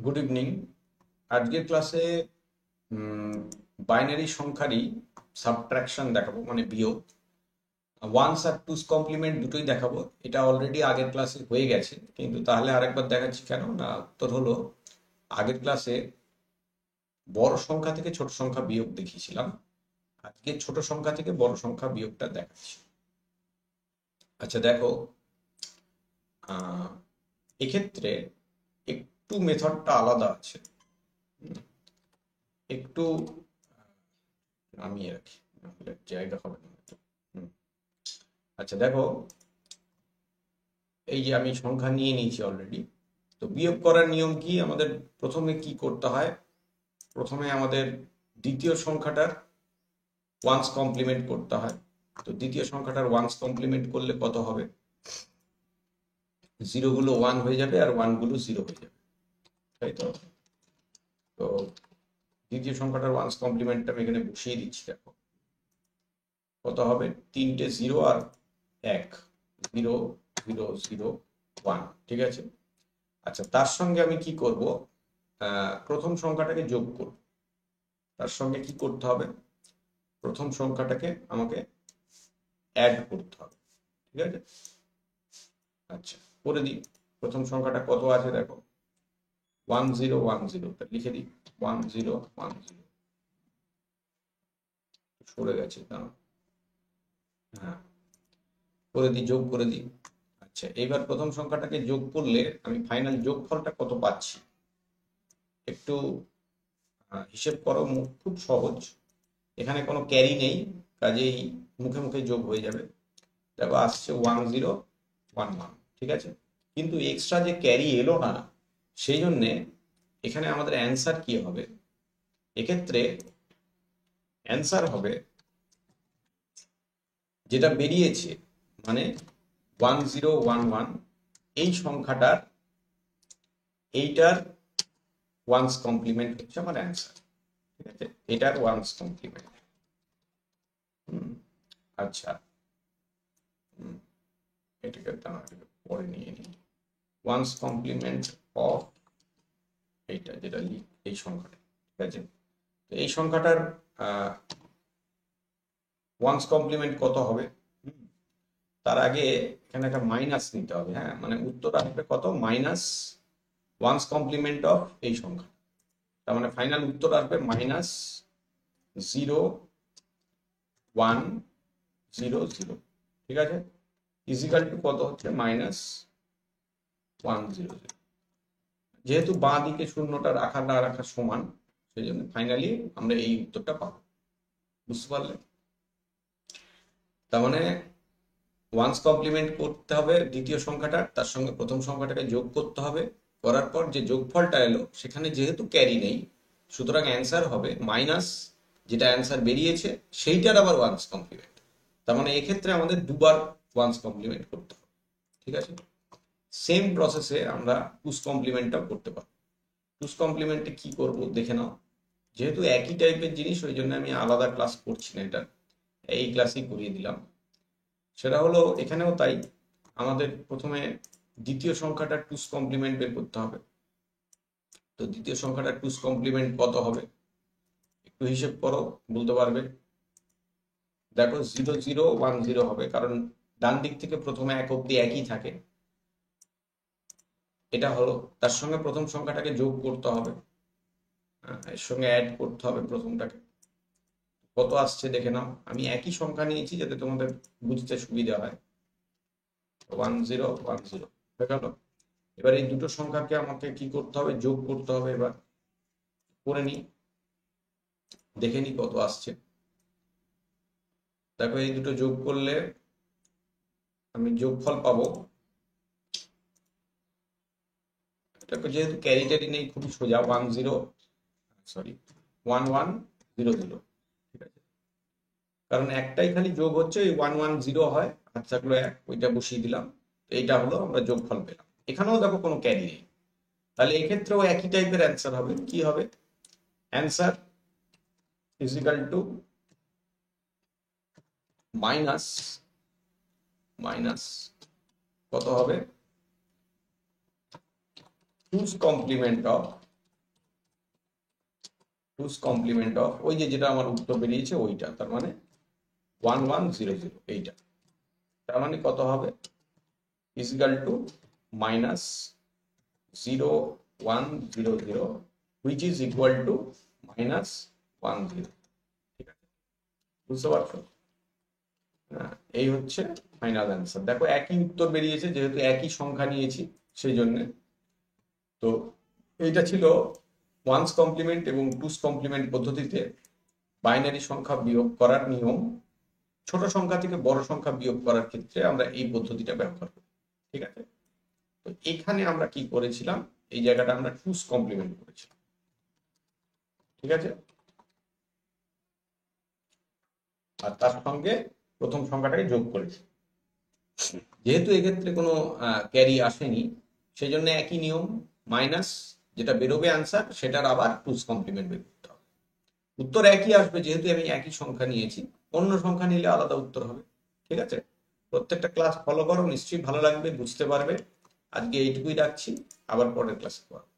Good evening. আজকের ক্লাসে binary সংখ্যারই subtraction দেখাবো, মানে বিয়োগ। ওয়ান্স আর টুস কমপ্লিমেন্ট দুটোই দেখাবো। এটা অলরেডি আগের ক্লাসে হয়ে গেছে, কিন্তু তাহলে আরেকবার দেখাচ্ছি কেন না, উত্তর হলো আগের ক্লাসে বড় সংখ্যা থেকে ছোট সংখ্যা বিয়োগ দেখিয়েছিলাম, আজকে ছোট সংখ্যা থেকে বড় সংখ্যা বিয়োগটা দেখাচ্ছি। আচ্ছা দেখো, এক্ষেত্রে একটু মেথডটা আলাদা আছে, একটু নামিয়ে রাখি, নাহলে জায়গা হবে না হয়তো। আচ্ছা দেখো, এই যে আমি সংখ্যা নিয়ে নিয়েছি অলরেডি। তো বিয়োগ করার নিয়ম কি, আমাদের প্রথমে কি করতে হয়, প্রথমে আমাদের দ্বিতীয় সংখ্যাটার ওয়ান্স কমপ্লিমেন্ট করতে হয়। তো দ্বিতীয় সংখ্যাটার ওয়ান্স কমপ্লিমেন্ট করলে কত হবে, জিরো গুলো ওয়ান হয়ে যাবে আর ওয়ান গুলো জিরো হয়ে যাবে, তাই তো? তো দ্বিতীয় সংখ্যাটার ওয়ান্স কমপ্লিমেন্টটা আমি এখানে বসিয়ে দিচ্ছি। দেখো কত হবে, তিনটে জিরো আর এক, জিরো জিরো জিরো ওয়ান, ঠিক আছে। আচ্ছা তার সঙ্গে আমি কি করব, প্রথম সংখ্যাটাকে যোগ করব। তার সঙ্গে কি করতে হবে, প্রথম সংখ্যাটাকে আমাকে অ্যাড করতে হবে, ঠিক আছে। আচ্ছা করে দিই, প্রথম সংখ্যাটা কত আছে দেখো, 1010, লিখে দিই 1010, সরে গেছে দাঁড়াও, হ্যাঁ করে দিই, যোগ করে দিই। আচ্ছা এইবার প্রথম সংখ্যাটাকে যোগ করলে আমি ফাইনাল যোগফলটা কত পাচ্ছি, একটু হিসেব করো, খুব সহজ, এখানে কোনো ক্যারি নেই, কাজেই মুখে মুখে যোগ হয়ে যাবে। দেখো আসছে 1011, ঠিক আছে। কিন্তু এক্সট্রা যে ক্যারি এলো না, সেই জন্যে এখানে আমাদের অ্যান্সার কি হবে, এক্ষেত্রে অ্যান্সার হবে যেটা বেরিয়েছে, মানে 1011, এই সংখ্যাটার এইটার ওয়ান্স কমপ্লিমেন্ট হচ্ছে আমার অ্যান্সার, ঠিক আছে, এটার ওয়ান্স কমপ্লিমেন্ট। আচ্ছা এটাকে পরে নিয়ে নিই, ওয়ান্স কমপ্লিমেন্ট অফ এইটা যেটা এই সংখ্যাটা, ঠিক আছে। তো এই সংখ্যাটার ওয়ান্স কমপ্লিমেন্ট কত হবে, তার আগে এখানে একটা মাইনাস নিতে হবে, হ্যাঁ, মানে উত্তর আসবে কত, মাইনাস ওয়ান্স কমপ্লিমেন্ট অফ এই সংখ্যা, তার মানে ফাইনাল উত্তর আসবে মাইনাস 0100, ঠিক আছে, ইজিক্যাল টু কত হচ্ছে, -100। যেহেতু বাঁ দিকে শূন্যটা রাখা না রাখা সমান, সেই জন্য ফাইনালি আমরা এই উত্তরটা পাবো, বুঝতে পারলে? তার মানে ওয়ান্স কমপ্লিমেন্ট করতে হবে দ্বিতীয় সংখ্যাটার, তার সঙ্গে প্রথম সংখ্যাটাকে যোগ করতে হবে, করার পর যে যোগফলটা এলো সেখানে যেহেতু ক্যারি নেই, সুতরাং অ্যান্সার হবে মাইনাস যেটা অ্যান্সার বেরিয়েছে সেইটার আবার ওয়ান্স কমপ্লিমেন্ট। তার মানে এক্ষেত্রে আমাদের দুবার ওয়ান্স কমপ্লিমেন্ট করতে হবে, ঠিক আছে। সেম প্রসেসে আমরা টুস কমপ্লিমেন্টটাও করতে পারবো। টুস কমপ্লিমেন্টে কি করব দেখে নাও, যেহেতু একই টাইপের জিনিস ওই জন্য আমি আলাদা ক্লাস করছি না, এটা এই ক্লাসেই করিয়ে দিলাম। সেটা হলো এখানেও তাই, আমাদের প্রথমে দ্বিতীয় সংখ্যাটা টুস কমপ্লিমেন্ট বের করতে হবে। তো দ্বিতীয় সংখ্যাটা টুস কমপ্লিমেন্ট কত হবে, একটু হিসেব করো, বলতে পারবে। দেখো 0010 হবে, কারণ ডান দিক থেকে প্রথমে এক অব্দি একই থাকে, এটা হলো। তার সঙ্গে প্রথম সংখ্যাটাকে যোগ করতে হবে, এর সঙ্গে অ্যাড করতে হবে প্রথমটাকে, কত আসছে দেখে নাও। আমি একই সংখ্যা নিয়েছি যাতে তোমাদের বুঝতে সুবিধা হয়, 1010 হয়ে গেল। এবার এই দুটো সংখ্যাকে আমাকে কি করতে হবে, যোগ করতে হবে। এবার করে নি, দেখে নি কত আসছে। দেখো এই দুটো যোগ করলে আমি যোগফল পাবো, যেহেতু ক্যারি ট্যারি নেই খুবই সোজা, 1100, ঠিক আছে। কারণ একটাই খালি যোগ হচ্ছে, ওই 110 হয়, আর থাকলো এক, ওইটা বসিয়ে দিলাম, এইটা হলো আমরা যোগফল পেলাম। এখানেও দেখো কোনো ক্যারি নেই, তাহলে এক্ষেত্রেও একই টাইপের অ্যান্সার হবে। কি হবে, answer is equal to minus minus কত হবে, two's complement of two's complement of ওই যে যেটা আমার উত্তর বেরিয়েছে ওইটা, তার মানে 1100 এইটা, তার মানে কত হবে is equal to -0100 which is equal to -10। ঠিক আছে, বুঝতে পারছো? হ্যাঁ, এই হচ্ছে ফাইনাল অ্যান্সার। দেখো একই উত্তর বেরিয়েছে, যেহেতু একই সংখ্যা নিয়েছি সেই জন্য। তো এইটা ছিল ওয়ান্স কমপ্লিমেন্ট এবং টুস কমপ্লিমেন্ট পদ্ধতিতে বাইনারি সংখ্যা বিয়োগ করার নিয়ম। ছোট সংখ্যা থেকে বড় সংখ্যা বিয়োগ করার ক্ষেত্রে আমরা এই পদ্ধতিটা ব্যবহার করি। ঠিক আছে, তো এখানে আমরা কি করেছিলাম, এই জায়গাটা আমরা টুস কমপ্লিমেন্ট করেছিলাম। ঠিক আছে, আর তার সঙ্গে প্রথম সংখ্যাটাকে যোগ করেছি। যেহেতু এক্ষেত্রে কোনো ক্যারি আসেনি, সেই জন্য একই নিয়ম, মাইনাস যেটা বেরোবে আনসার সেটার আবার টুস কমপ্লিমেন্ট বের করতে হবে। উত্তর একই আসবে, যেহেতু আমি একই সংখ্যা নিয়েছি, অন্য সংখ্যা নিলে আলাদা উত্তর হবে। ঠিক আছে, প্রত্যেকটা ক্লাস ফলো করো, নিশ্চয়ই ভালো লাগবে, বুঝতে পারবে। আজকে এইটুকুই রাখছি, আবার পরের ক্লাসে পাবো।